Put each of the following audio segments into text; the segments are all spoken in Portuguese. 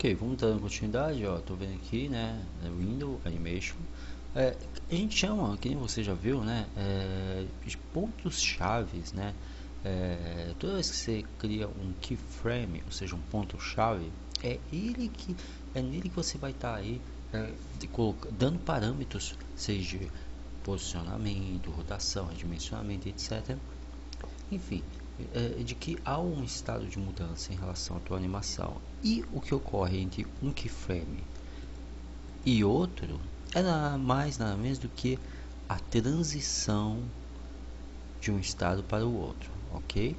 Ok, vamos dando continuidade, ó, tô vendo aqui, né, Window Animation. A gente chama, que nem você já viu, né, de pontos chaves, né, toda vez que você cria um keyframe, ou seja, um ponto-chave, é nele que você vai estar aí dando parâmetros, seja de posicionamento, rotação, redimensionamento, etc. Enfim, de que há um estado de mudança em relação à tua animação. E o que ocorre entre um keyframe e outro é nada mais nada menos do que a transição de um estado para o outro, ok?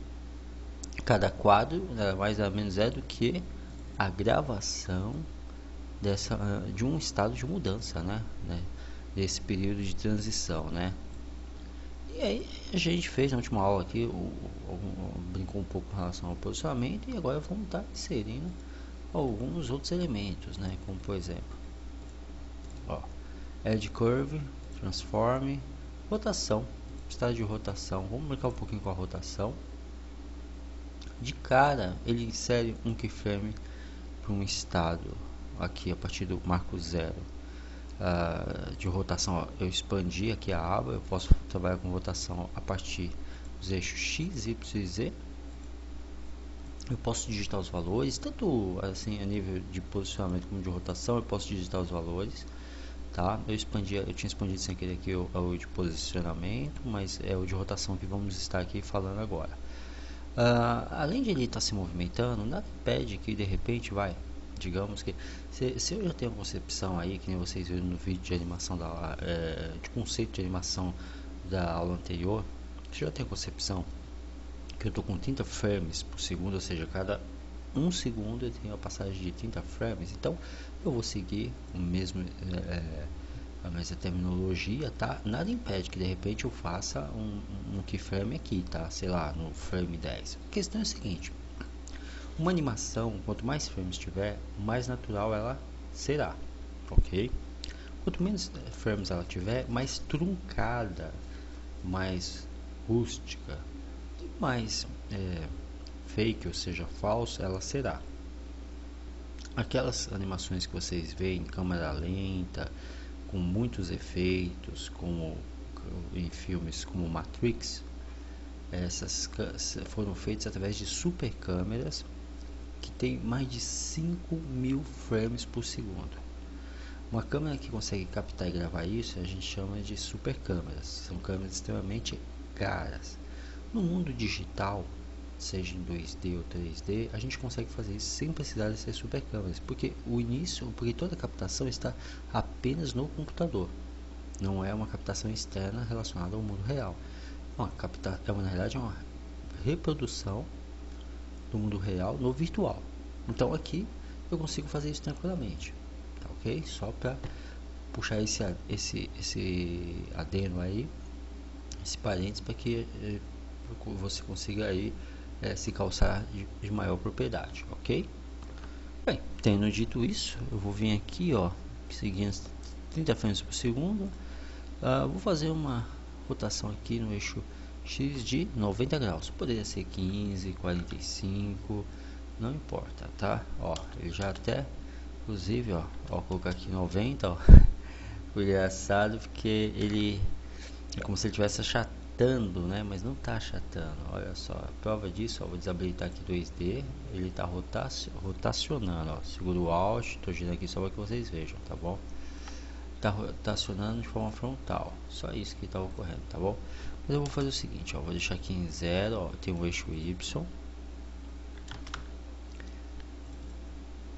Cada quadro nada mais nada menos é do que a gravação de um estado de mudança, né? Desse período de transição, né? E aí a gente fez na última aula aqui, brincou um pouco com relação ao posicionamento e agora vamos estar inserindo alguns outros elementos, né? Como por exemplo, ó, Edge Curve, Transform, rotação, estado de rotação. Vamos brincar um pouquinho com a rotação. De cara, ele insere um keyframe para um estado aqui a partir do marco zero. De rotação, ó, eu expandi aqui a aba, eu posso trabalhar com rotação a partir dos eixos X, Y e Z. Eu posso digitar os valores, tanto assim a nível de posicionamento como de rotação, eu posso digitar os valores, tá? Eu tinha expandido sem querer aqui o de posicionamento, mas é o de rotação que vamos estar aqui falando agora. Além de ele estar se movimentando, nada impede que de repente digamos que se eu já tenho a concepção aí, que nem vocês viram no vídeo de animação de conceito de animação da aula anterior, se eu já tenho a concepção que eu estou com 30 frames por segundo, ou seja, cada 1 segundo eu tenho a passagem de 30 frames, então eu vou seguir o mesmo a mesma terminologia, tá? Nada impede que de repente eu faça um keyframe aqui, tá? Sei lá, no frame 10. A questão é a seguinte: uma animação, quanto mais frames tiver, mais natural ela será, ok? Quanto menos frames ela tiver, mais truncada, mais rústica, mais fake, ou seja, falsa, ela será. Aquelas animações que vocês veem em câmera lenta, com muitos efeitos, como em filmes como Matrix, essas foram feitas através de super câmeras que tem mais de 5.000 frames por segundo. Uma câmera que consegue captar e gravar isso a gente chama de super câmeras. São câmeras extremamente caras. No mundo digital, seja em 2D ou 3D, a gente consegue fazer isso sem precisar dessas super câmeras, porque porque toda a captação está apenas no computador. Não é uma captação externa relacionada ao mundo real. Na realidade, é uma reprodução do mundo real no virtual. Então aqui eu consigo fazer isso tranquilamente, tá ok? Só para puxar esse adendo aí, esse parênteses, para que você consiga aí se calçar de maior propriedade, ok? Bem, tendo dito isso, eu vou vir aqui, ó, seguindo 30 frames por segundo. Vou fazer uma rotação aqui no eixo X de 90 graus. Poderia ser 15, 45, não importa, tá? Ó, ele já até, inclusive, ó, vou colocar aqui 90, ó. Foi engraçado porque ele é como se ele estivesse achatando, né? Mas não tá achatando. Olha só, a prova disso, ó, vou desabilitar aqui 2D. Ele tá rotacionando, ó. Seguro o Alt, tô girando aqui só para que vocês vejam, tá bom? Tá rotacionando de forma frontal. Só isso que está ocorrendo, tá bom? Mas eu vou fazer o seguinte, ó, vou deixar aqui em 0, ó, tem o eixo Y,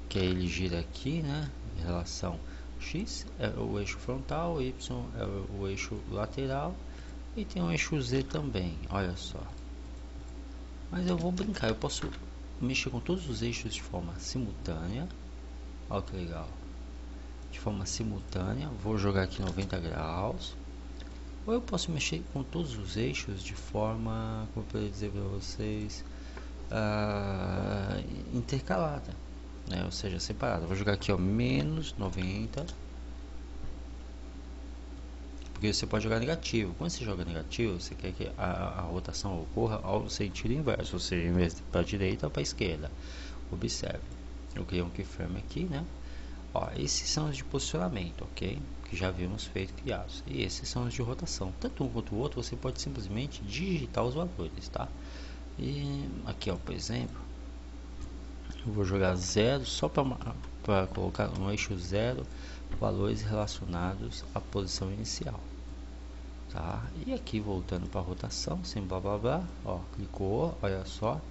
que aí ele gira aqui, né, em relação X é o eixo frontal, Y é o eixo lateral e tem o eixo Z também, olha só. Mas eu vou brincar, eu posso mexer com todos os eixos de forma simultânea, olha que legal. De forma simultânea, vou jogar aqui 90 graus, ou eu posso mexer com todos os eixos de forma, como eu poderia dizer para vocês, intercalada, né? Ou seja, separada. Vou jogar aqui, ó, menos 90, porque você pode jogar negativo. Quando você joga negativo, você quer que a rotação ocorra ao sentido inverso, ou seja, em vez para a direita ou para a esquerda. Observe. eu criei um keyframe aqui, né? Ó, esses são os de posicionamento, ok? Que já havíamos feito criados. E esses são os de rotação. Tanto um quanto o outro, você pode simplesmente digitar os valores, tá? E aqui, ó, por exemplo, eu vou jogar 0 só para colocar no eixo 0 valores relacionados à posição inicial, tá? E aqui voltando para a rotação, sem blá blá blá, ó, clicou, olha só.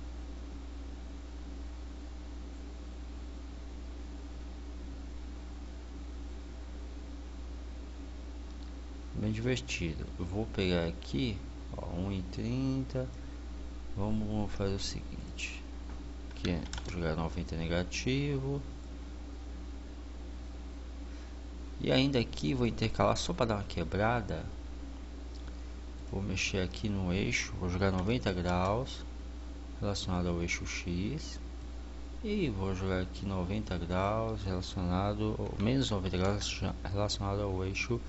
Bem divertido. Eu vou pegar aqui, ó, 1,30. Vamos fazer o seguinte, que é jogar 90 negativo. E ainda aqui vou intercalar só para dar uma quebrada. Vou mexer aqui no eixo, vou jogar 90 graus relacionado ao eixo X. E vou jogar aqui 90 graus relacionado, ou menos 90 graus relacionado ao eixo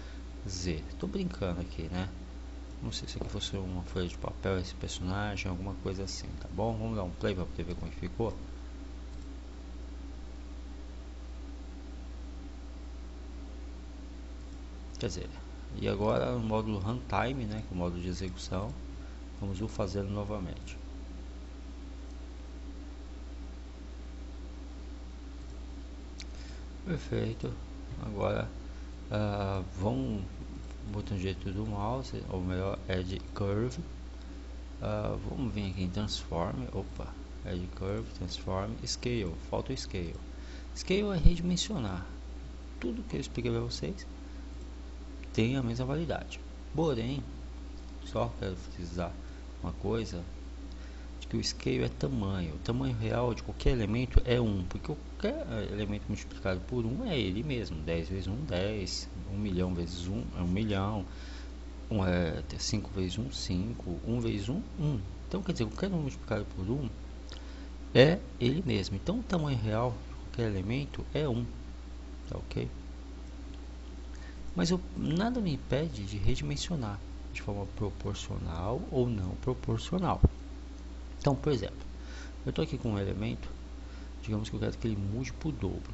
Z. Tô brincando aqui, né? Não sei se aqui fosse uma folha de papel, esse personagem, alguma coisa assim, tá bom? Vamos dar um play para poder ver como ficou. Quer dizer, e agora no módulo runtime, né, que é o módulo de execução, vamos o fazendo novamente. Perfeito. Agora vamos botão direito do mouse, ou melhor, Edge Curve. Vamos vir aqui em Transform, opa, Edge Curve, Transform, Scale, falta o Scale. Scale é redimensionar. Tudo que eu expliquei para vocês tem a mesma validade. Porém, só quero frisar uma coisa, de que o scale é tamanho. O tamanho real de qualquer elemento é 1, porque qualquer elemento multiplicado por 1 é ele mesmo. 10 vezes 1, 10. 1 milhão vezes 1 é 1 milhão. 5 vezes 1, 5. 1 vezes 1, 1. Então, quer dizer, qualquer número multiplicado por 1 é ele mesmo. Então, o tamanho real de qualquer elemento é 1. Tá ok? Mas nada me impede de redimensionar de forma proporcional ou não proporcional. Então, por exemplo, eu estou aqui com um elemento, digamos que eu quero que ele mude para o dobro,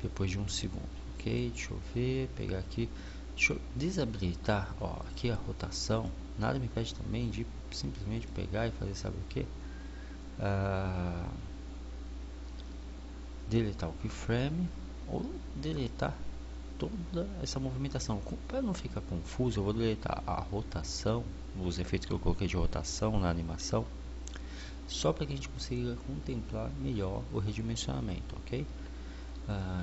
depois de um segundo, ok? Deixa eu ver, pegar aqui, deixa eu desabilitar, ó, aqui a rotação, nada me impede também de simplesmente pegar e fazer, sabe o que? Deletar o keyframe, ou deletar toda essa movimentação. Para não ficar confuso, eu vou deletar a rotação, os efeitos que eu coloquei de rotação na animação, só para que a gente consiga contemplar melhor o redimensionamento, ok?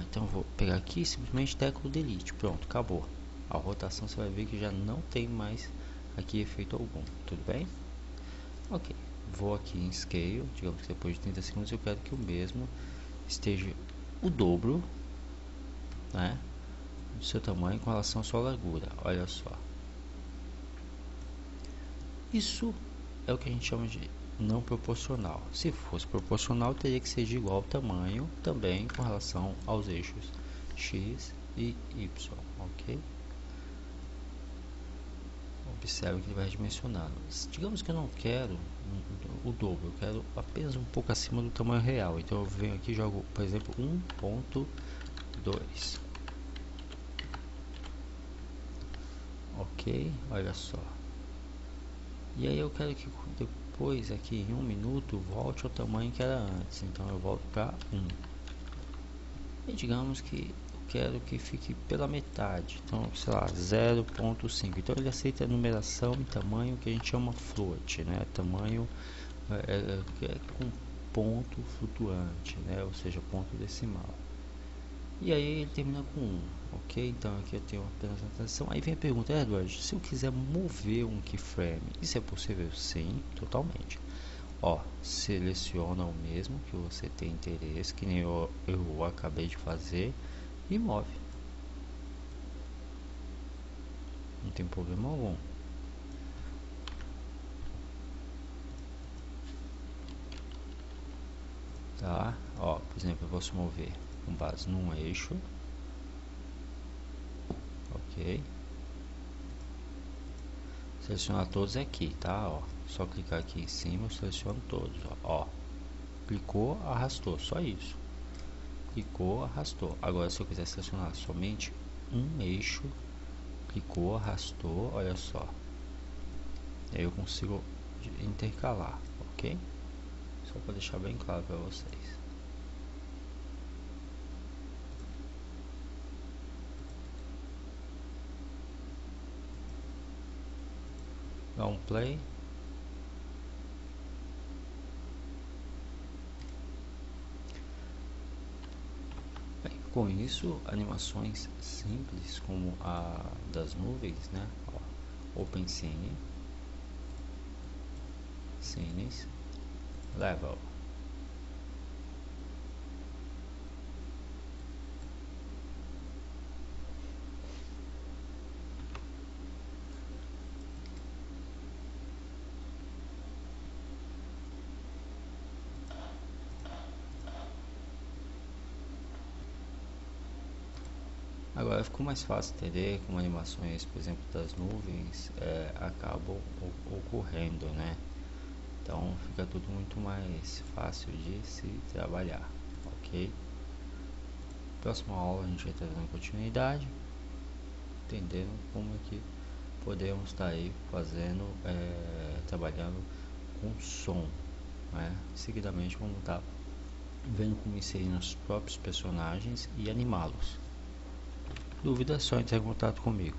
Então eu vou pegar aqui e simplesmente teclo delete, pronto, acabou. A rotação você vai ver que já não tem mais aqui efeito algum, tudo bem? Ok, vou aqui em Scale, digamos que depois de 30 segundos eu quero que o mesmo esteja o dobro, né, do seu tamanho com relação à sua largura, olha só. Isso é o que a gente chama de não proporcional. Se fosse proporcional, teria que ser de igual tamanho também com relação aos eixos X e Y, ok? Observe que ele vai dimensionando. Digamos que eu não quero o dobro, eu quero apenas um pouco acima do tamanho real. Então eu venho aqui e jogo, por exemplo, 1.2. Ok, olha só. E aí eu quero que depois aqui em 1 minuto volte ao tamanho que era antes. Então eu volto para 1. E digamos que eu quero que fique pela metade. Então, sei lá, 0.5. Então ele aceita a numeração em tamanho que a gente chama float, né? Tamanho com ponto flutuante, né? Ou seja, ponto decimal. E aí ele termina com 1, ok? Então aqui eu tenho apenas uma transição. Aí vem a pergunta, Edward, se eu quiser mover um keyframe, isso é possível? Sim, totalmente. Ó, seleciona o mesmo que você tem interesse, que nem eu acabei de fazer, e move. Não tem problema algum. Tá? Ó, por exemplo, eu vou se mover com base num eixo. Ok. Selecionar todos aqui, tá? Ó, só clicar aqui em cima, eu seleciono todos, ó. Clicou, arrastou, só isso. Clicou, arrastou. Agora se eu quiser selecionar somente um eixo, clicou, arrastou, olha só. E aí eu consigo intercalar, ok? Só para deixar bem claro para vocês. Dá um play. Bem, com isso, animações simples como a das nuvens, né? Ó, Open Scene, Scenes, Level. Agora ficou mais fácil entender como animações, por exemplo, das nuvens acabam ocorrendo, né? Então fica tudo muito mais fácil de se trabalhar, ok? Próxima aula a gente vai estar dando continuidade, entendendo como é que podemos estar aí fazendo, trabalhando com som, né? Seguidamente vamos estar vendo como inserir nos próprios personagens e animá-los. Dúvida, é só entrar em contato comigo.